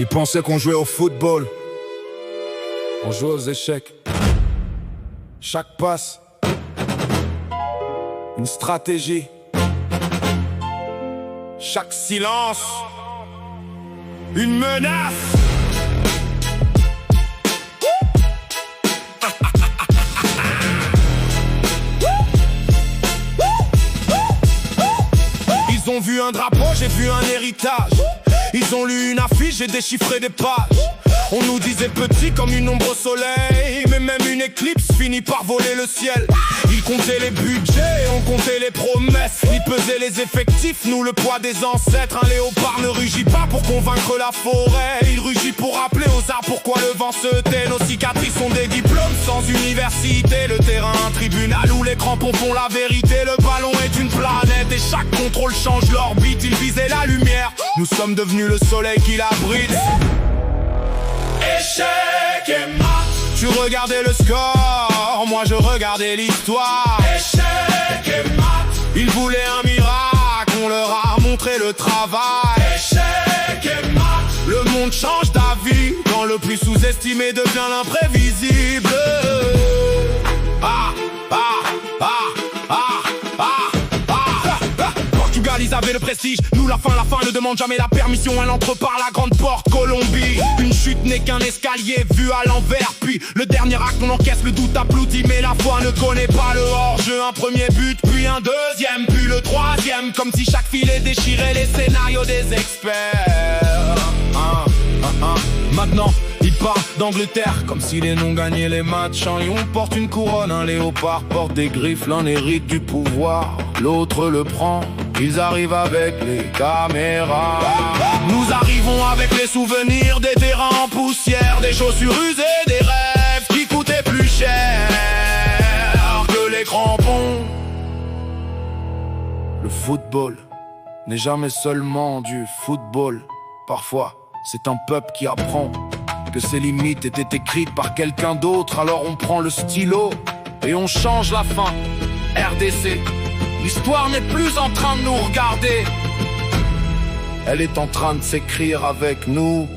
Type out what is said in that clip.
Ils pensaient qu'on jouait au football. On joue aux échecs. Chaque passe, une stratégie. Chaque silence, une menace. Ils ont vu un drapeau, j'ai vu un héritage. Ils ont lu une affiche, j'ai déchiffré des pages. On nous disait petit comme une ombre au soleil, mais même une éclipse finit par voler le ciel. Ils comptaient les budgets, on comptait les promesses. Ils pesaient les effectifs, nous le poids des ancêtres. Un léopard ne rugit pas pour convaincre la forêt. Il rugit pour rappeler aux arbres pourquoi le vent se tait. Nos cicatrices sont des diplômes sans université. Le terrain un tribunal où les crampons font la vérité. Le ballon est une planète et chaque contrôle change l'orbite. Il visait la lumière, nous sommes devenus le soleil qui l'abrite. Échec et mat. Tu regardais le score, moi je regardais l'histoire. Échec et mat. Ils voulaient un miracle, on leur a montré le travail. Échec et mat. Le monde change d'avis quand le plus sous-estimé devient l'imprévisible. Ils avaient le prestige, nous la fin ne demande jamais la permission. Elle entre par la grande porte Colombie. Une chute n'est qu'un escalier vu à l'envers. Puis le dernier acte on encaisse, le doute applaudit. Mais la foi ne connaît pas le hors-jeu. Un premier but, puis un deuxième, puis le troisième. Comme si chaque filet déchirait les scénarios des experts. Maintenant ils parlent d'Angleterre comme si les noms gagnaient les matchs. Un lion porte une couronne, un léopard porte des griffes. L'un hérite du pouvoir, l'autre le prend. Ils arrivent avec les caméras. Nous arrivons avec les souvenirs des terrains en poussière, des chaussures usées, des rêves qui coûtaient plus cher que les crampons. Le football n'est jamais seulement du football. Parfois, c'est un peuple qui apprend que ses limites étaient écrites par quelqu'un d'autre. Alors on prend le stylo et on change la fin. RDC. L'histoire n'est plus en train de nous regarder. Elle est en train de s'écrire avec nous.